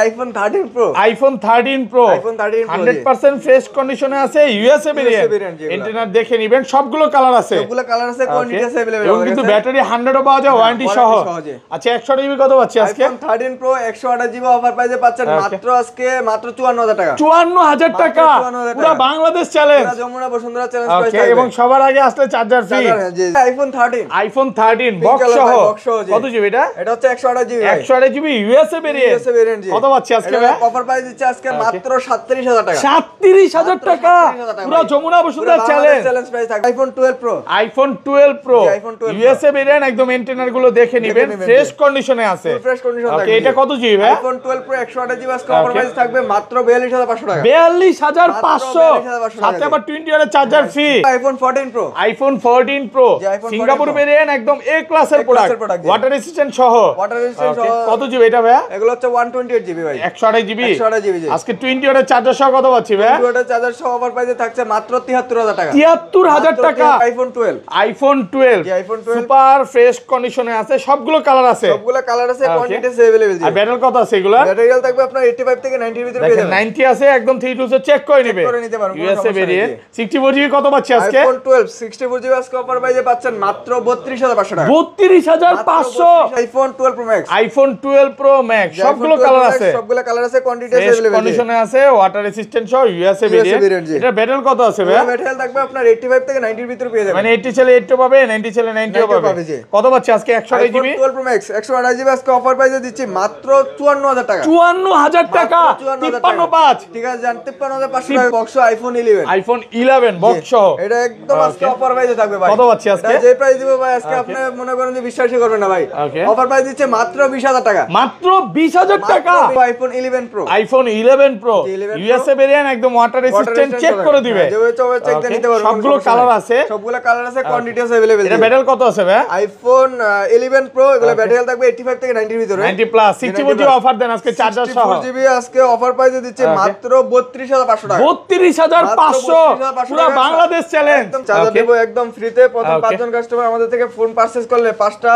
IPhone 13 pro, iPhone 13 pro 100% fresh কন্ডিশনে আছে, USA variant. Internet দেখে নেবেন, সবগুলো কালার আছে, কোয়ান্টিটি আছে अवेलेबल এবং কিন্তু ব্যাটারি 100 ও পাওয়া যায় ওয়ারেন্টি সহ। আচ্ছা 100 জিবি কত পাচ্ছি আজকে? আইফোন 13 প্রো 128 জিবি অফার প্রাইসে পাচ্ছেন মাত্র 54000 টাকা। 54000 টাকা পুরো বাংলাদেশ চ্যালেঞ্জ, পুরো যমুনা বসুন্ধরা চ্যালেঞ্জ প্রাইস থাকবে। এবং সবার আগে আসলে চার্জার ফ্রি। আইফোন 13 বক্স সহ কত জিবি এটা? এটা হচ্ছে 128 জিবি ভাই, 128 জিবি ইউএসএ ভেরিয়েন্ট। কত পাচ্ছি আজকে ভাই? অফার প্রাইস দিচ্ছে আজকে মাত্র 37000 টাকা। 37000 টাকা পুরো যমুনা বসুন্ধরা চ্যালেঞ্জ প্রাইস থাকবে। IPhone 12 pro, iPhone 12 pro USA variant, একদম এন্টেনার গুলো দেখে নেবেন, ফ্রেশ কন্ডিশনে আছে। ওকে, এটা কত জিবি ভাই? আইফোন 12 প্রো 128 জিবি আজকে অফার প্রাইস থাকবে মাত্র 42500 টাকা। 42500, সাথে আবার 20 ওয়াটের charger free. IPhone 14 pro, iPhone 14 pro Singapore variant, একদম এ ক্লাসের প্রোডাক্ট, ওয়াটার রেজিস্ট্যান্ট সহ। কত জিবি এটা ভাই? এগুলো হচ্ছে 128 জিবি ভাই, 128 জিবি। 128 জিবি আজকে 20 ওয়াটের চার্জার সহ কত পাচ্ছি ভাই? 20 ওয়াটের চার্জার সহ অফার প্রাইসে থাকছে মাত্র 73000 টাকা। 73000 টাকা। আইফোন 12, আইফোন 12 সুপার ফ্রেশ কন্ডিশনে আছে, সবগুলো কালার আছে, কোয়ান্টিটি আছে अवेलेबल। আর ব্যাটারি কত আছে এগুলা? ব্যাটারি থাকবে আপনার 85 থেকে 90 এর ভিতরে পেয়ে যাবেন। 90 আছে, একদম 3 টু চেক করে নিতে পারবেন। ইউএসএ ভেরিয়েন্ট 64 জিবি কত পাচ্ছি আজকে? আইফোন 12 64 জিবি আজকে অফার প্রাইসে পাচ্ছেন মাত্র 32500 টাকা। 32500। IPhone 12 pro max, iPhone 12 pro max সবগুলো কালার আছে, কোয়ান্টিটি আছে अवेलेबल। কন্ডিশনে আছে, ওয়াটার রেজিস্ট্যান্ট সহ, ইউএসএ ভেরিয়েন্ট। এটা ব্যাটারি কত আছে ভাই? ব্যাটারি থাকবে আপনার 85 থেকে 90 এর ভিতরে পেয়ে যাবেন। মানে 80 ছেলে 80 পাবে, 90 ছেলে 90 পাবে। কত পাচ্ছি আজকে? 128 জিবি 12 প্রো ম্যাক্স 128 জিবি আজকে অফার প্রাইসে দিচ্ছি মাত্র 54000 টাকা। 54000 টাকা 535। ঠিক আছে, জান 53500 টাকা বক্স আইফোন 11। আইফোন 11 বক্স সহ এটা একদম আজকে অফার প্রাইসে থাকবে ভাই। কত পাচ্ছি আজকে? যে প্রাইস দিব ভাই আজকে আপনি মনে করেন যে বিশ্বাসই করবেন না ভাই। অফার প্রাইস দিচ্ছে মাত্র 20000 টাকা। মাত্র 20000 টাকা। IPhone 11 pro, iPhone 11 pro USA variant, একদম ওয়াটার রেজিস্ট্যান্ট, চেক করে দিবে। চেক দিয়ে নিতে পারবেন। সবগুলো কালার আছে, কোয়ান্টিটি আছে अवेलेबल। এটা ব্যাটারি কত আছে ভাই? আইফোন 11 প্রো এগুলা ব্যাটারি থাকবে 85 থেকে 90 এর ভিতরে, 90 প্লাস 64 জিবি অফার দেন আজকে চার্জার সহ। 64 জিবি আজকে অফার প্রাইসে দিচ্ছে মাত্র 32500 টাকা। 32500 পুরো বাংলাদেশ চ্যালেঞ্জ। চার্জার দেব একদম ফ্রিতে। প্রথম 5 জন কাস্টমার আমাদের থেকে ফোন পারচেজ করলে 5টা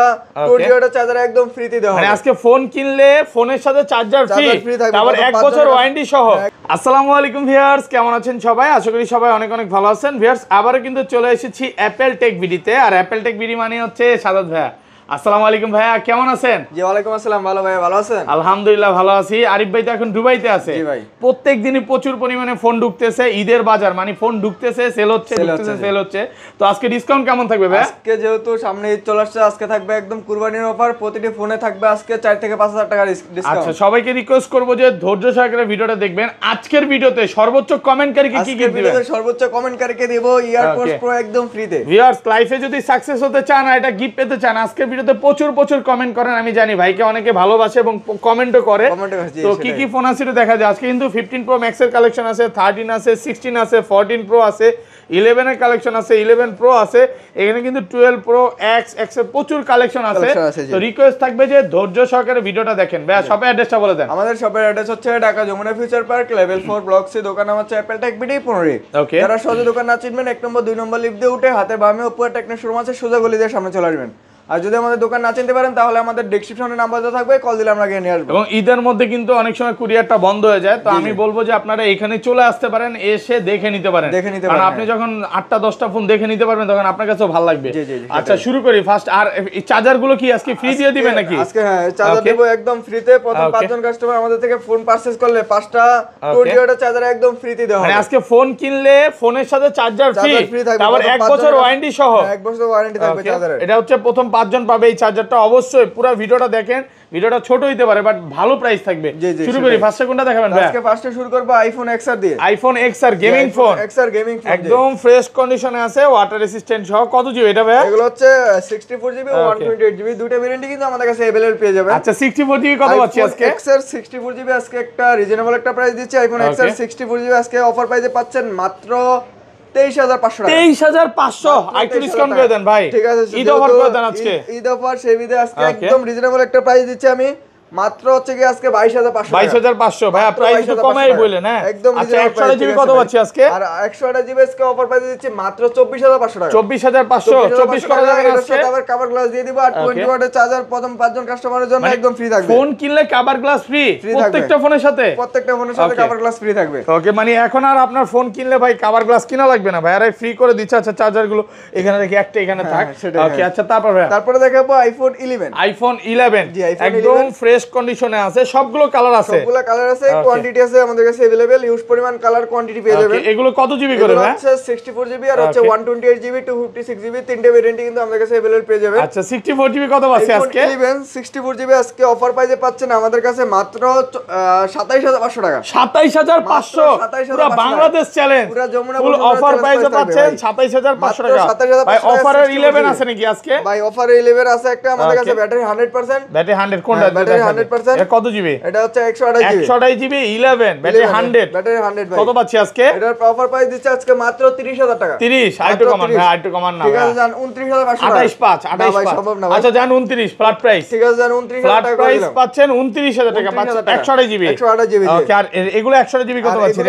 20 ওয়াটের চার্জার একদম ফ্রিতে দেওয়া হবে। মানে আজকে ফোন কিনলে ফোনের সাথে চার্জার ফ্রি, তারপর 1 বছর ওয়ারেন্টি সহ। আসসালামু আলাইকুম ভিউয়ার্স, কেমন আছেন সবাই? আশা করি সবাই অনেক অনেক ভালো আছেন। ভিউয়ার্স, আবারো কিন্তু চলে এসেছি অ্যাপল টেক ভিডিওতে। আর অ্যাপল টেক ভিডিও মানে হচ্ছে সাদাত ভাইয়া। আসসালামু আলাইকুম ভাইয়া, কেমন আছেন? জি ওয়ালাইকুম আসসালাম, ভালো ভাই, ভালো আছেন? আলহামদুলিল্লাহ ভালো আছি। আরিফ ভাই তো এখন দুবাইতে আছে। জি ভাই, প্রত্যেক দিনই প্রচুর পরিমাণে ফোন ঢুকতেছে, ঈদের বাজার মানে ফোন ঢুকতেছে, সেল হচ্ছে, ঢুকতেছে, সেল হচ্ছে। তো আজকে ডিসকাউন্ট কেমন থাকবে ভাই? আজকে যেহেতু সামনে ঈদ চলে আসছে, আজকে থাকবে একদম কুরবানির অফার। প্রতিটি ফোনে থাকবে আজকে 4 থেকে 5000 টাকা ডিসকাউন্ট। আচ্ছা, সবাইকে রিকোয়েস্ট করব যে ধৈর্য সহকারে ভিডিওটা দেখবেন। আজকের ভিডিওতে সর্বোচ্চ কমেন্টকারীকে কি গিফট দিবেন? সর্বোচ্চ কমেন্টকারীকে দেব ইয়ারপোর্টস প্রো একদম ফ্রিতে। ভিউয়ার্স, লাইফে যদি সাকসেস হতে চান আর এটা গিফট পেতে চান, আজকের ভিডিওতে প্রচুর কমেন্ট করেন। আমি জানি ভাইকে অনেকে ভালোবাসে এবং কমেন্টও করে। তো কি কি ফোন আছে এটা দেখা যায়। আজকে কিন্তু 15 প্রো ম্যাক্স এর কালেকশন আছে, 13 আছে, 16 আছে, 14 প্রো আছে, 11 এর কালেকশন আছে, 11 প্রো আছে, এখানে কিন্তু 12 প্রো এক্স এর প্রচুর কালেকশন আছে। তো রিকোয়েস্ট থাকবে যে ধৈর্য সহকারে ভিডিওটা দেখেন। ভাই শপের অ্যাড্রেসটা বলে দেন। আমাদের শপের অ্যাড্রেস হচ্ছে Dhaka Jamuna Future Park level 4 block C, দোকান নাম হচ্ছে অ্যাপল টেক বিডি 15। ওকে, যারা সহজে দোকান না চিনবেন 1 নম্বর 2 নম্বর লিফট দিয়ে উঠে হাতে বামে উপরে টেকনো শোরুম আছে, সোজা গলি দিয়ে সামনে চলে আসবেন। আর যদি আমাদের দোকান না চিনতে পারেন তাহলে আমাদের ডেসক্রিপশনে নাম্বার দেওয়া থাকবে, কল দিলে আমরা গিয়ে নিয়ে আসবো। এবং ঈদের মধ্যে কিন্তু অনেক সময় কুরিয়ারটা বন্ধ হয়ে যায়, তো আমি বলবো যে আপনারা এখানে চলে আসতে পারেন, এসে দেখে নিতে পারেন। কারণ আপনি যখন 8টা 10টা ফোন দেখে নিতে পারবেন তখন আপনার কাছেও ভালো লাগবে। আচ্ছা শুরু করি ফার্স্ট। আর এই চার্জার গুলো কি আজকে ফ্রি দিয়ে দিবেন নাকি? আজকে হ্যাঁ, চার্জার দেব একদম ফ্রিতে। প্রথম 5 জন কাস্টমার আমাদের থেকে ফোন পারচেজ করলে 5টা 20 ওয়াটের চার্জার একদম ফ্রিতে দেওয়া হবে। মানে আজকে ফোন কিনলে ফোনের সাথে চার্জার ফ্রি, তারপর 1 বছর ওয়ারেন্টি সহ। 1 বছর ওয়ারেন্টি থাকবে চার্জারের। এটা হচ্ছে প্রথম 5 জন পাবে এই চার্জারটা। অবশ্যই পুরো ভিডিওটা দেখেন, ভিডিওটা ছোট হইতে পারে বাট ভালো প্রাইস থাকবে। শুরু করি, ফার্স্টে কোনটা দেখাবেন ভাই? আজকে ফার্স্টে শুরু করব আইফোন XR দিয়ে। IPhone XR gaming phone, XR gaming phone একদম ফ্রেশ কন্ডিশনে আছে, ওয়াটার রেজিস্ট্যান্ট সহ। কত জিবি এটা ভাই? এগুলো হচ্ছে 64 জিবি 128 জিবি, দুটো ভেরিয়েন্টই কিন্তু আমাদের কাছে अवेलेबल পেয়ে যাবেন। আচ্ছা 64 জিবি কত পাচ্ছি আজকে? XR 64 জিবি আজকে একটা রিজনেবল একটা প্রাইস দিচ্ছি। আইফোন XR 64 জিবি আজকে অফার প্রাইসে পাচ্ছেন মাত্র 23500 টাকা। 23500 আইটু ডিসকাউন্ট করে দেন ভাই। ঠিক আছে, ঈদ অফার করে দেন আজকে। ঈদ অফার সেই বিধে আজকে একদম রিজনেবল একটা প্রাইস দিচ্ছি আমি মাত্র হচ্ছে কি আজকে 22500 22500 ভাই প্রাইস একটু কমাই বলেন হ্যাঁ একদম। আচ্ছা 128 জিবি কত পাচ্ছি আজকে? আর 128 জিবি আজকে অফার প্রাইসে দিচ্ছি মাত্র 24500 টাকা। 24500 24 করা যাবে না আজকে? আবার কভার গ্লাস দিয়ে দিব আর 20 ওয়াটের চার্জার প্রথম 5 জন কাস্টমারের জন্য একদম ফ্রি থাকবে। ফোন কিনলে কভার গ্লাস ফ্রি প্রত্যেকটা ফোনের সাথে? প্রত্যেকটা ফোনের সাথে কভার গ্লাস ফ্রি থাকবে। ওকে মানে এখন আর আপনার ফোন কিনলে ভাই কভার গ্লাস কিনা লাগবে না ভাই, আর ফ্রি করে দিচ্ছে। আচ্ছা চার্জার গুলো এখানে রেখে একটা এখানে থাক। ওকে আচ্ছা তারপরে দেখাবো আইফোন 11। আইফোন 11 একদম ফ্রেশ কন্ডিশনে আছে, সবগুলো কালার আছে, সবগুলো কালার আছে, কোয়ান্টিটি আছে আমাদের কাছে अवेलेबल, ইউজ পরিমাণ কালার কোয়ান্টিটি পেয়ে যাবেন। এগুলো কত জিবি করে ভাই? হচ্ছে 64 জিবি আর হচ্ছে 128 জিবি 256 জিবি তিনটে ভেরিয়েন্ট কিন্তু আমাদের কাছে अवेलेबल পেয়ে যাবেন। আচ্ছা 64 জিবি কত পাচ্ছি আজকে? 11 64 জিবি আজকে অফার প্রাইসে পাচ্ছেন আমাদের কাছে মাত্র 27500 টাকা। 27500 পুরো বাংলাদেশ চ্যালেঞ্জ, পুরো যমুনা ফুল অফার প্রাইসে পাচ্ছেন 27500 টাকা। ভাই অফারের 11 আছে নাকি আজকে? ভাই অফারে 11 আছে একটা আমাদের কাছে, ব্যাটারি 100%। ব্যাটারি 100 কোনটা? ব্যাটারি 100%। এটা কত জিবি? এটা হচ্ছে 128 জিবি। 128 GB 11 battery 100। ব্যাটারি 100 ভাই। কত পাচ্ছি আজকে? এটার অফার প্রাইস দিচ্ছে আজকে মাত্র 30000 টাকা। 30 আইটু কমান ভাই, আইটু কমান না ঠিক আছে জান 29500 টাকা। 285 ভাই সম্ভব না ভাই। আচ্ছা জান 29 ফ্ল্যাট প্রাইস। ঠিক আছে জান 29000 ফ্ল্যাট টাকা প্রাইস দিলাম। পাচ্ছেন 29000 টাকা পাচ্ছেন 128 জিবি। 128 জিবি। ওকে আর এগুলো 128 জিবি কত পাচ্ছি?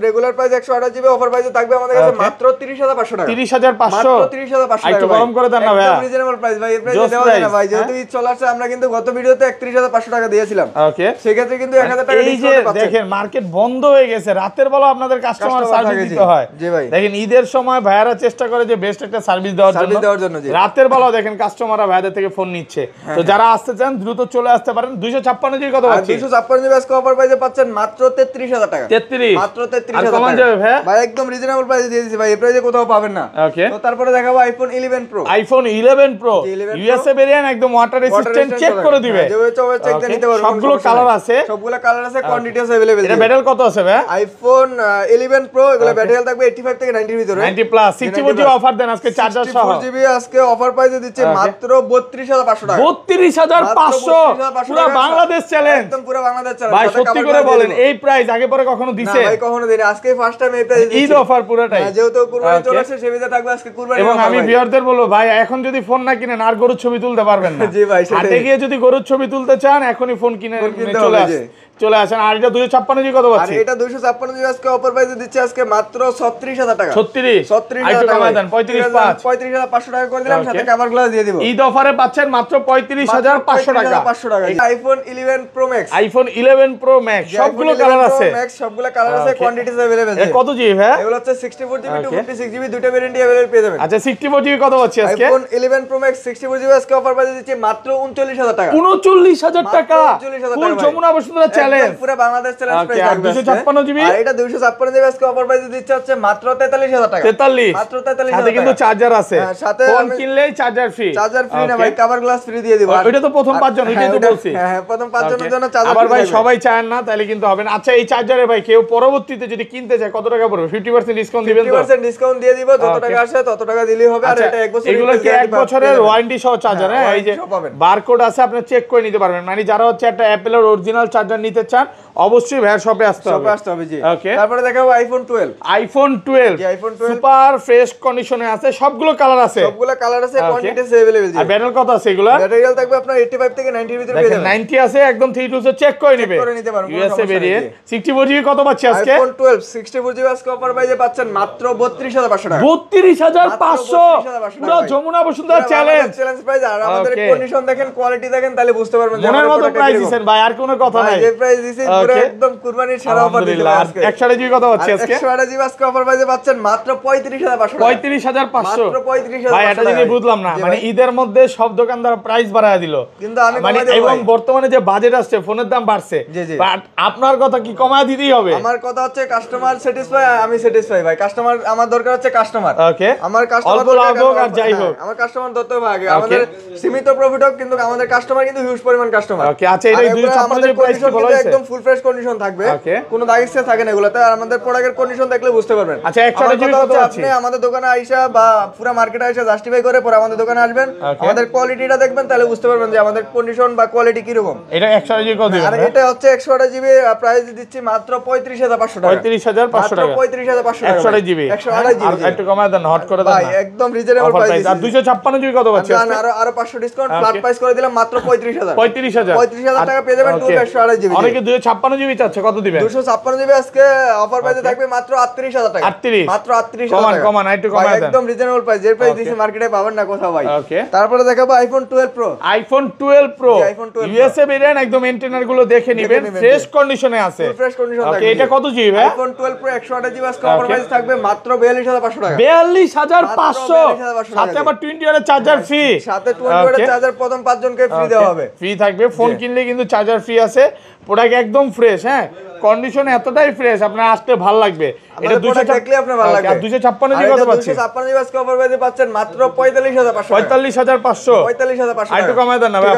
রেগুলার প্রাইস 128 জিবি, অফার প্রাইসে থাকবে আমাদের কাছে মাত্র 30500 টাকা। 30500 মাত্র 30500 টাকা। একটু গরম করে দেন না ভাই। একদম রিজনেবল প্রাইস ভাই, এই প্রাইসে দেওয়া যায় না ভাই, যেহেতু ঈদ চলে আসছে। আমরা কিন্তু গত ভিডিওতে 31500 টাকা দিয়েছিলাম। ওকে সেই ক্ষেত্রে কিন্তু 1000 টাকা এই যে ডিসকাউন্ট পাচ্ছেন। দেখেন মার্কেট বন্ধ হয়ে গেছে, রাতের বেলা আপনাদের কাস্টমার সার্ভিস দিতে হয়। জি ভাই। দেখেন ঈদের সময় ভাইয়ারা চেষ্টা করে যে বেস্ট একটা সার্ভিস দেওয়ার জন্য, জি। রাতের বেলা দেখেন কাস্টমাররা ভাইয়াদের থেকে ফোন নিচ্ছে। তো যারা আসতে চান দ্রুত চলে আসতে পারেন। 256 জিবি কত পাচ্ছি? 256 জিবি আজকে অফার প্রাইসে পাচ্ছেন মাত্র 33000 টাকা। 33 মাত্র আর 33000 কমান টাকা যাবে ভাই? ভাই একদম রিজনেবল প্রাইসে দিয়ে দিয়েছি ভাই, এই প্রাইসে কোথাও পাবেন না। ওকে তো তারপরে দেখাবো iPhone 11 pro. IPhone 11 pro 11 Pro USA variant, একদম ওয়াটার রেজিস্ট্যান্ট, চেক করে দিবে। যেভাবে চাইবে চেক দিয়ে নিতে পারবেন। সবগুলো কালার আছে, সবগুলো কালার আছে, কোয়ান্টিটি আছে अवेलेबल। এটা ব্যাটারি কত আছে ভাই? আইফোন 11 প্রো এগুলো ব্যাটারি থাকবে 85 থেকে 90 এর ভিতরে। 90 প্লাস 64 জিবি অফার দেন আজকে চার্জার সহ। 64 জিবি আজকে অফার প্রাইসে দিচ্ছে মাত্র 32500 টাকা। 32500 পুরো বাংলাদেশ চ্যালেঞ্জ। একদম পুরো বাংলাদেশ চ্যালেঞ্জ ভাই সত্যি করে বলেন এই প্রাইস আগে পরে কখনো দিছে? না ভাই কখনো দেয়নি, আজকে ফার্স্ট টাইম এই প্রাইস দিচ্ছি। ঈদ অফার পুরোটাই, যেহেতু কুরবানি চলে আসছে সেবিতে থাকবে আজকে কুরবানি। এবং আমি ভিউয়ারদের বলবো ভাই এখন যদি ফোন না কিনেন আর গরুর ছবি তুলতে পারবেন না। জি ভাই সেটাই। হাটে গিয়ে যদি গরুর ছবি তুলতে চান এখনই ফোন কিনে চলে আসেন। আর এটা 256 জিবি কত পাচ্ছি? আর এটা 256 জিবি আজকে অফার প্রাইসে দিচ্ছে আজকে মাত্র 36000 টাকা। 36000 টাকা দেন 35500 টাকা করে দিলাম, সাথে কভার গ্লাস দিয়ে দিব। ঈদ অফারে পাচ্ছেন মাত্র 35500 টাকা। IPhone 11 pro max. IPhone 11 pro max সবগুলো কালার আছে, সবগুলো কালার আছে, কোয়ান্টিটিস अवेलेबल। কত জিবি ভাই? এগুলো হচ্ছে 64 জিবি 256 জিবি দুটো ভেরিয়েন্ট अवेलेबल পেয়ে যাবেন। আচ্ছা 64 জিবি কত পাচ্ছি আজকে? আইফোন 11 প্রো ম্যাক্স 64 জিবি আজকে অফার প্রাইসে দিচ্ছে মাত্র 39000 টাকা। 39000 টাকা ফুল যমুনা বসুন্ধরা চ্যালেঞ্জ, পুরো বাংলাদেশ চ্যালেঞ্জ প্রাইস থাকবে। 256 জিবি আর এটা 256 জিবি আজকে অফার প্রাইসে দিচ্ছে হচ্ছে মাত্র 43000 টাকা। 43 মাত্র 43000 সাথে কিন্তু চার্জার আছে, সাথে ফোন কিনলেই চার্জার ফ্রি। চার্জার ফ্রি না ভাই, কভার গ্লাস ফ্রি দিয়ে দিব। ওইটা তো প্রথম 5 জন, ওইটাই তো বলছি। হ্যাঁ প্রথম 5 জনের জন্য চার্জার। আবার ভাই সবাই চান না তাহলে কিন্তু হবে না। আচ্ছা এই চার্জারে ভাই কেউ পরবর্তীতে যদি কিনতে চায় কত টাকা পড়বে? 50% ডিসকাউন্ট দিবেন তো? 50% ডিসকাউন্ট দিয়ে দিব, যত টাকা আসে তত টাকা দিলেই হবে। আর এটা 1 বছর এগুলো কি 1 বছরের ওয়ারেন্টি সহ চার্জার? হ্যাঁ এই যে বারকোড আছে আপনি চেক করে নিতে পারবেন। মানে যারা হচ্ছে একটা অ্যাপেলের অরিজিনাল চার্জার নিতে চান অবশ্যই ভাই শপে আসতে হবে। জি। ওকে তারপরে দেখাবো আইফোন 12। আইফোন 12 সুপার ফ্রেশ কন্ডিশনে আছে, সবগুলো কালার আছে, সবগুলো কালার আছে, কোয়ান্টিটিস अवेलेबल। আর ব্যাটারি কত আছে এগুলা? ব্যাটারি থাকবে আপনার 85 থেকে 90 এর ভিতরে পেয়ে যাবেন। 90 আছে একদম 3 টু চেক করে নিবে, নিতে পারবেন ইউএসএ ভেরিয়েন্ট। 64 জিবি কত পাচ্ছি আজকে? আইফোন 12 64 জিবি আজকে অফার প্রাইসে পাচ্ছেন মাত্র 32500 টাকা। 32500 পুরো যমুনা বসুন্ধরা চ্যালেঞ্জ প্রাইস। আর আমাদের কন্ডিশন দেখেন, কোয়ালিটি দেখেন, তাহলে বুঝতে পারবেন যে মনের মতো প্রাইস দিবেন ভাই, আর কোনো কথা নাই। যে প্রাইস দিছি পুরো একদম কুরবানির সেরা অফার দিলাম আজকে। 128 জিবি কত পাচ্ছি আজকে? 128 জিবি আজকে অফার প্রাইসে পাচ্ছেন মাত্র 35500 টাকা। 35500 মাত্র 35500 ভাই এটা জিনিস বুঝলাম না, মানে ঈদের মধ্যে সব দোকানদার প্রাইস বাড়ায় দিল, কিন্তু আমি মানে এবং বর্তমানে যে বাজেট আসছে ফোনের দাম বাড়ছে, বাট আপনার কথা কি কমায় দিতেই হবে? আমার কথা হচ্ছে কাস্টমার স্যাটিসফাই, আমি স্যাটিসফাই ভাই। কাস্টমার আমার দরকার হচ্ছে কাস্টমার। ওকে আমার কাস্টমার অল্প লাভ হোক আর যাই হোক, আমার কাস্টমার দরকার ভাগে। আমাদের সীমিত প্রফিট হোক, কিন্তু আমাদের কাস্টমার কিন্তু হিউজ পরিমাণ কাস্টমার। ওকে আচ্ছা এটা 256 প্রাইস কি বলা হয়েছে? একদম ফুল ফ্রেশ কন্ডিশন থাকবে, কোনো দাগ স্ক্র্যাচ থাকে না এগুলোতে। আর আমাদের প্রোডাক্টের কন্ডিশন দেখলে বুঝতে পারবেন। আচ্ছা 128 জিবি কত আছে? আপনি আমাদের দোকানে আইসা বা পুরো মার্কেটে আইসা জাস্টিফাই করে পরে আমাদের দোকানে আসবেন, আমাদের কোয়ালিটিটা দেখবেন, তাহলে বুঝতে পারবেন যে আমাদের কন্ডিশন বা কোয়ালিটি কি রকম। এটা 128 জিবি কত দিবেন? আর এটা হচ্ছে 128 জিবি, প্রাইস দিচ্ছি মাত্র 35500 টাকা। 35500 টাকা, 35500 টাকা 128 জিবি। 128 জিবি আর একটু কমায় দেন, হট করে দেন ভাই, না একদম রিজনেবল প্রাইস। আর 256 জিবি কত পাচ্ছি আজকে? আরো 500 ডিসকাউন্ট, ফ্ল্যাট প্রাইস করে দিলাম মাত্র 35000। 35000 টাকা পেয়ে যাবেন 128 জিবি। অনেকে 256 জিবি চাচ্ছে, কত দিবেন? 256 জিবি আজকে অফার প্রাইসে থাকবে মাত্র 38000 টাকা। 38, মাত্র 38000 টাকা। কমান একটু কমায় দেন। একদম রিজনেবল প্রাইস, যে প্রাইস দিছি মার্কেটে পাবেন না কোথাও ভাই। তারপরে দেখাবো iPhone 12 pro. IPhone 12 pro USA variant, একদম এন্টেনার গুলো দেখে নেবেন, ফ্রেশ কন্ডিশনে আছে। ফ্রেশ কন্ডিশন ওকে, এটা কত জিবি ভাই? আইফোন 12 প্রো 128 জিবি আজকে অফার প্রাইস থাকবে মাত্র 42500 টাকা। 42500, সাথে আবার 20 ওয়াটের চার্জার ফ্রি। সাথে 20 ওয়াটের চার্জার প্রথম 5 জনকে ফ্রি দেওয়া হবে। ফ্রি থাকবে, ফোন কিনলে কিন্তু চার্জার ফ্রি আছে। প্রোডাক্ট একদম ফ্রেশ, হ্যাঁ কন্ডিশন এতটাই ফ্রেশ, আপনার আসতে ভালো লাগবে। এটা 200 দেখলে আপনার ভালো লাগবে। আর 256 জিবি কত পাচ্ছেন? 256 জিবি আজকে অফার প্রাইসে পাচ্ছেন মাত্র 45500 45500। 45500 আরেকটু কমায় দেন না ভাই,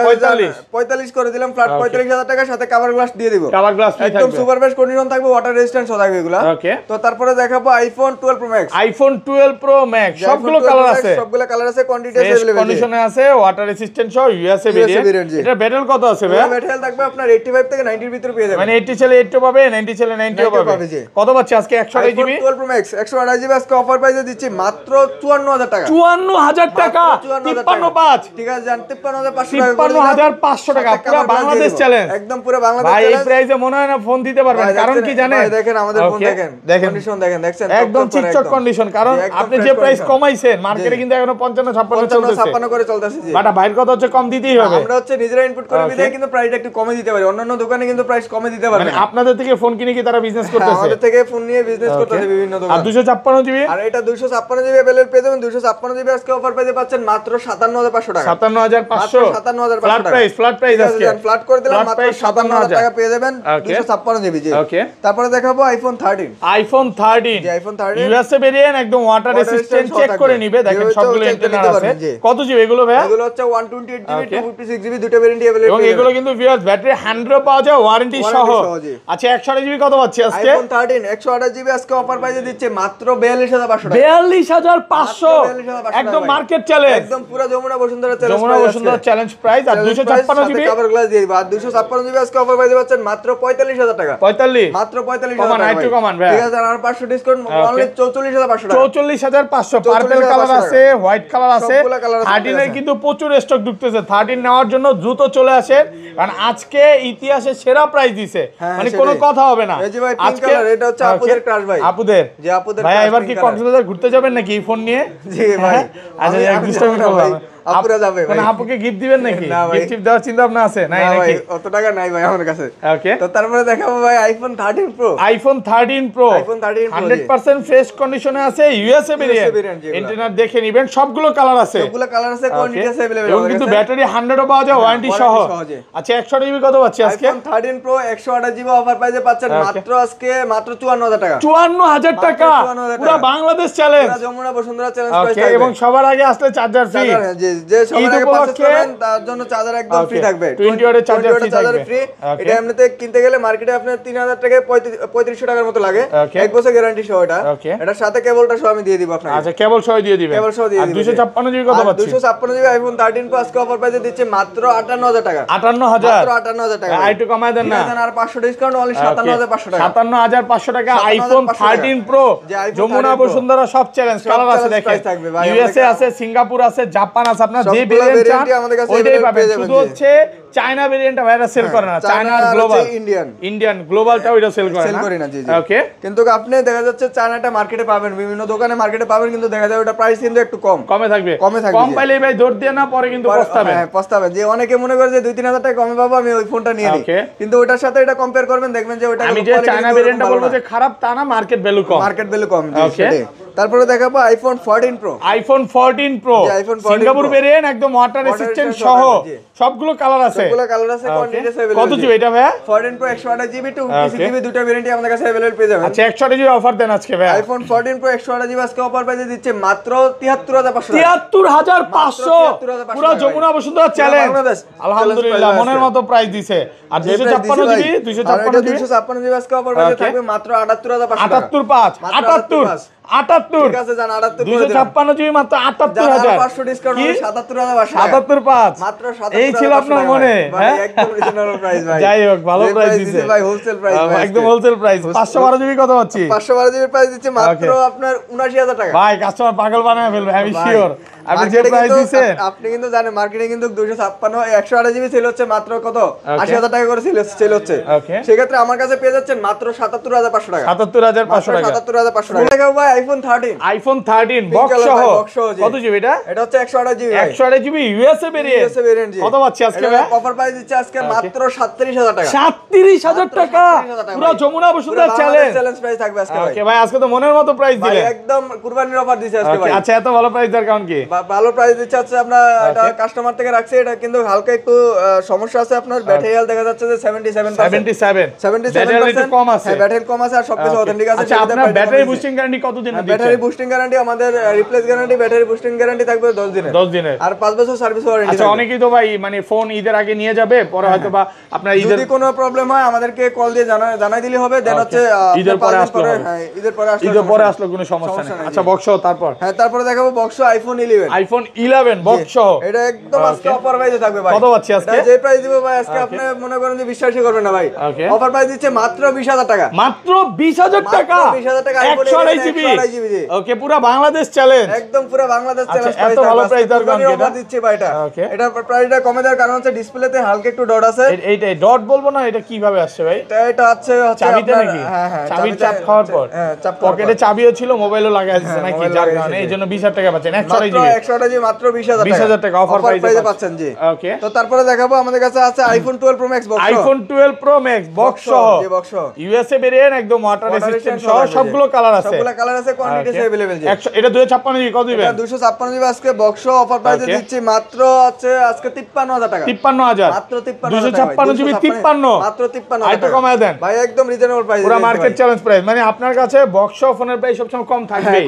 45 করে দিলাম, ফ্ল্যাট 45000 টাকার সাথে কভার গ্লাস দিয়ে দিব। কভার গ্লাস ফ্রি থাকবে, একদম সুপার ফ্রেশ কন্ডিশন থাকবে, ওয়াটার রেজিস্ট্যান্স থাকবে এগুলা। ওকে, তো তারপরে দেখাবো iPhone 12 pro max. IPhone 12 pro max সবগুলো কালার আছে, সবগুলো কালার আছে, কোয়ান্টিটি अवेलेबल কন্ডিশনে আছে, ওয়াটার রেজিস্ট্যান্ট সহ ইউএসএ ভেরিয়েন্ট। এটা ব্যাটেল কত আছে ভাই? ব্যাটেল থাকবে আপনার 85 থেকে 90 এর ভিতরে পেয়ে যাবেন। মানে 80 ছেলে 80 পাবে, 90 ছেলে 90 পাবে। কত পাচ্ছে আজকে? 128 জিবি 12 প্রো ম্যাক্স 128 জিবি আজকে অফার প্রাইসে দিচ্ছি মাত্র 54000 টাকা। 54000 টাকা, 535। ঠিক আছে, জান 53500 টাকা, 53500 টাকা, পুরো বাংলাদেশ চ্যালেঞ্জ। একদম পুরো বাংলাদেশ ভাই এই চ্যালেঞ্জ। প্রাইসে মনে হয় না ফোন দিতে পারবেন, কারণ কি জানেন? ভাই দেখেন আমাদের ফোন দেখেন, কন্ডিশন দেখেন, দেখছেন একদম চিকচক কন্ডিশন। কারণ আপনি যে প্রাইস কমাইছেন, মার্কেটে কিন্তু এখনো 55 56 চলতেছে, 56 করে চলতেছে। জি বাটা ভাইয়ের কথা হচ্ছে কম দিতেই হবে। আমরা হচ্ছে নিজেরা ইনপুট করে বিদায় কিন্তু প্রাইসটা একটু কমে দিতে পারি, অন্যান্য দোকানে কিন্তু প্রাইস কমে দিতে পারবে মানে না। আপনাদের থেকে ফোন কিনে কি তারা বিজনেস করতেছে? আমাদের থেকে ফোন নিয়ে বিজনেস করতেছে বিভিন্ন দোকান। আর 256 জিবি, আর এটা 256 জিবি अवेलेबल পেয়ে যাবেন। 256 জিবি আজকে অফার পেয়ে পাচ্ছেন মাত্র 57500 টাকা। 57500, 57500 টাকা ফ্ল্যাট প্রাইস আজকে ফ্ল্যাট করে দিলাম মাত্র 57000 টাকা পেয়ে যাবেন 256 জিবি। জি ওকে, তারপরে দেখাবো আইফোন 13। আইফোন 13 জি আইফোন 13 ইউএসএ ভেরিয়েন্ট, একদম ওয়াটার রেজিস্ট্যান্ট, চেক করে নিবে। দেখেন সবগুলো এন্টেনার আছে। কত জিবি এগুলো ভাই? এগুলো হচ্ছে 128 জিবি 256 জিবি দুটো ভেরিয়েন্টই अवेलेबल এবং এগুলো কিন্তু ভিউয়ার্স ব্যাটারি 100 পাওয়া যায় ওয়ারেন্টি সহ। আচ্ছা 128 জিবি কত পাচ্ছি আজকে? আইফোন 13 128 জিবি আজকে অফার প্রাইসে দিচ্ছে মাত্র 42500 টাকা। 42500, একদম মার্কেট চ্যালেঞ্জ, একদম পুরো Jamuna Bashundhara challenge, Jamuna Bashundhara challenge price. আর 256 জিবি কভার গ্লাস দিয়ে দিবা। আর 256 জিবি আজকে অফার প্রাইসে পাচ্ছেন মাত্র 45000 টাকা। 45, মাত্র 45000 কমান টাকা। একটু কমান ভাই, ঠিক আছে, আর 500 ডিসকাউন্ট অনলি 44500 টাকা। 44500। পার্পল কালার আছে, হোয়াইট কালার আছে। 13 এর কিন্তু প্রচুর স্টক ঢুকতেছে। 13 নেওয়ার জন্য দ্রুত চলে আসেন, কারণ আজকে ইতিহাসে সেরা প্রাইস দিছে, মানে কোনো কথা হবে না। আজকে এটা হচ্ছে আপুদের ক্রাশ ভাই, আপুদের। যে আপুদের ভাই এবার কি কক্সবাজার ঘুরতে যাবেন নাকি এই ফোন নিয়ে? জি ভাই, আচ্ছা এক দুষ্টামি করলাম। আপুরা যাবে ভাই, আপুকে গিফট দিবেন নাকি? গিফট দেওয়ার চিন্তা ভাবনা আছে নাকি? অত টাকা নাই ভাই আমার কাছে। ওকে, তো তারপরে দেখাবো ভাই iPhone 13 pro. IPhone 13 pro 100% fresh কন্ডিশনে আছে, ইউএসএ ভেরিয়েন্ট। ইন্টারনেট দেখে নেবেন, সবগুলো কালার আছে, সবগুলো কালার আছে, কোয়ান্টিটি আছে अवेलेबल। এবং কিন্তু ব্যাটারি 100 পাওয়া যায় ওয়ারেন্টি সহ। আচ্ছা 100 জিবি কত পাচ্ছি আজকে? আইফোন 13 প্রো 128 জিবি অফার প্রাইসে পাচ্ছেন মাত্র আজকে মাত্র 54000 টাকা। 54000 টাকা, পুরো বাংলাদেশ চ্যালেঞ্জ, পুরো যমুনা বসুন্ধরা চ্যালেঞ্জ প্রাইস। ওকে, এবং সবার আগে আসলে চার্জার ফ্রি। যে সবার আগে পারচেজ করবেন তার জন্য চার্জার একদম ফ্রি থাকবে। 20 ওয়াটের চার্জার ফ্রি। এটা এমনিতে কিনতে গেলে মার্কেটে আপনার 3000 টাকা 3500 টাকার মতো লাগে, এক বছর গ্যারান্টি সহ। এটার সাথে কেবলটা সহ আমি দিয়ে দিব আপনাকে। আচ্ছা কেবল সহ দিয়ে দিবেন। কেবল সহ দিয়ে দিবেন। 256 জিবি কত পাচ্ছি? 256 জিবি আইফোন 13 প্রো আজকে অফার প্রাইসে দিচ্ছে মাত্র 58000 টাকা। 58000, মাত্র 58000 টাকা। একটু কমায় দেন না, আর 500 ডিসকাউন্ট অনলি 57500 টাকা। 57500 টাকা আইফোন 13 প্রো যমুনা বসুন্ধরা সব চ্যালেঞ্জ কালার আছে। দেখেন ইউএসএ আছে, সিঙ্গাপুর আছে, জাপান আছে, আপনারা যে ভেরিয়েন্ট চান ওইটাই পাবেন। শুধু হচ্ছে চায়না ভেরিয়েন্টটা ভাইরা সেল করে না, চায়না আর গ্লোবাল, ইন্ডিয়ান গ্লোবালটা ওইটা সেল করে না। জি জি ওকে, কিন্তু আপনি দেখা যাচ্ছে চায়নাটা মার্কেটে পাবেন, বিভিন্ন দোকানে মার্কেটে পাবেন, কিন্তু দেখা যায় ওটা প্রাইস কিন্তু একটু কমে থাকবে। কম পাইলে ভাই দৌড় দিয়ে না পরে কিন্তু পস্তাবেন। হ্যাঁ পস্তাবেন। যে অনেকে মনে করে যে 2-3000 টাকা কমে পাবো, আমি ওই ফোনটা নিয়ে নিই, কিন্তু ওটার সাথে এটা কম্পেয়ার করবেন, দেখবেন যে ওটা আমি যে চায়না ভেরিয়েন্টটা বলবো যে খারাপ তা না, মার্কেট ভ্যালু কম। তারপরে দেখাবো iPhone 14 pro. IPhone 14 pro Singapore variant, একদম ওয়াটার রেজিস্ট্যান্ট সহ, সবগুলো কালার আছে। সবগুলো কালার আছে, কোয়ান্টিটি আছে अवेलेबल। কত জিবি এটা ভাই? 14 Pro 128 জিবি 256 জিবি দুটো ভেরিয়েন্টই আমাদের কাছে अवेलेबल পেয়ে যাবেন। আচ্ছা 128 জিবি অফার দেন আজকে ভাই। আইফোন 14 Pro 128 জিবি আজকে অফার প্রাইসে দিচ্ছে মাত্র 73500 73500 পুরো যমুনা বসুন্ধরা চ্যালেঞ্জ। আলহামদুলিল্লাহ মনের মতো প্রাইস দিছে। আর 256 জিবি 256 জিবি আজকে অফার প্রাইসে থাকবে মাত্র 78500 785 78 ঠিক আছে জান 78 256 জিবি মাত্র 78000 500 ডিসকাউন্ট হবে 77500 775 মাত্র 77500 এই ছিল আপনার মনে হ্যাঁ একদম রিজনেবল প্রাইস ভাই। যাই হোক ভালো প্রাইস দিছে ভাই, হোলসেল প্রাইস একদম হোলসেল প্রাইস। 512 জিবি কত পাচ্ছি? 512 জিবি প্রাইস দিচ্ছে মাত্র আপনার 79000 টাকা। ভাই কাস্টমার পাগল বানায় ফেলবে আমি শিওর। আপনি যে প্রাইস দিছেন আপনি কিন্তু জানেন মার্কেটে কিন্তু 256 128 জিবি সেল হচ্ছে মাত্র কত 80000 টাকা করে সেল হচ্ছে। সেই ক্ষেত্রে আমার কাছে পেয়ে যাচ্ছেন মাত্র 77500 টাকা। 77500 টাকা 77500 টাকা। দেখাবো ভাই আইফোন 13 আইফোন 13 বক্স সহ কত জিবি এটা? এটা হচ্ছে 128 জিবি 128 জিবি ইউএসএ ভেরিয়েন্ট কত পাচ্ছি আজকে ভাই? অফার প্রাইস দিচ্ছে আজকে মাত্র 37000 টাকা। 37000 টাকা পুরো যমুনা বসুন্ধরা চ্যালেঞ্জ প্রাইস থাকবে আজকে ভাই। ওকে ভাই আজকে তো মনের মতো প্রাইস দিলে একদম কুরবানির অফার দিছে আজকে ভাই। আচ্ছা এত ভালো প্রাইস দেওয়ার কারণ কি? ভালো প্রাইস দিচ্ছে হচ্ছে আপনার এটা কাস্টমার থেকে রাখছে, এটা কিন্তু হালকা একটু সমস্যা আছে আপনার ব্যাটারি হেলথ দেখা যাচ্ছে যে 77% কম আছে। হ্যাঁ ব্যাটারি কম আছে আর সবকিছু অথেন্টিক আছে। আচ্ছা আপনার ব্যাটারি বুস্টিং গ্যারান্টি কত দিনের দিচ্ছেন? ব্যাটারি বুস্টিং গ্যারান্টি আমাদের replace guarantee battery boosting guarantee থাকবে 10 দিনের 10 দিনের আর 5 বছর সার্ভিস ওয়ারেন্টি। আচ্ছা অনেকেই তো ভাই মানে ফোন ঈদের আগে নিয়ে যাবে পরে হয়তো বা আপনার ঈদের যদি কোনো প্রবলেম হয় আমাদেরকে কল দিয়ে জানাই দিলে হবে। দেন হচ্ছে ঈদের পরে আসলে হ্যাঁ ঈদের পরে আসলে কোনো সমস্যা নেই। আচ্ছা বক্স তারপর হ্যাঁ তারপরে দেখাবো বক্স আইফোন 11 বক্স এটা একদম আজকে অফার প্রাইসে থাকবে ভাই। কত পাচ্ছি আজকে? যে প্রাইস দিব ভাই আজকে আপনি মনে করেন যে বিশ্বাসই করবেন না ভাই। অফার প্রাইস দিচ্ছে মাত্র 20000 টাকা। মাত্র 20000 টাকা 20000 টাকা 128 জিবি ওকে পুরো বাংলাদেশ চ্যালেঞ্জ একদম পুরো বাংলাদেশ চ্যালেঞ্জ এত ভালো প্রাইস দেওয়ার কারণ কি? অফার দিচ্ছে ভাই এটা। এটা প্রাইসটা কমে দেওয়ার কারণ হচ্ছে ডিসপ্লেতে হালকা একটু ডট আছে। এইটা ডট বলবো না, এটা কিভাবে আসছে ভাই? এটা আছে চাবিতে নাকি? হ্যাঁ চাবির চাপ খাওয়ার পর পকেটে চাবিও ছিল মোবাইলও লাগাই দিয়েছে নাকি যার কারণে এইজন্য 20000 টাকা পাচ্ছেন। 128 জিবি মাত্র 20000 টাকা অফার প্রাইসে পাচ্ছেন জি। ওকে তো তারপরে দেখাবো আমাদের কাছে আছে iPhone 12 pro max box. IPhone 12 pro max box সহ ইউএসএ ভেরিয়েন্ট একদম ওয়াটার রেজিস্ট্যান্ট সহ সবগুলো কালার আছে। সবগুলো কালার আছে, কোয়ান্টিটি আছে अवेलेबल জি। এটা 256 জিবি কত দিবেন? এটা 256 জিবি আজকে বক্স অফার প্রাইসে দিচ্ছি মাত্র আছে আজকে 53000 টাকা। 53000 মাত্র 53000 256 জিবি 53 মাত্র 53000 আইতো কমায় দেন ভাই একদম রিজনেবল প্রাইস পুরো মার্কেট চ্যালেঞ্জ প্রাইস। মানে আপনার কাছে বক্স ফোনের প্রাইস সবসময় কম থাকবে।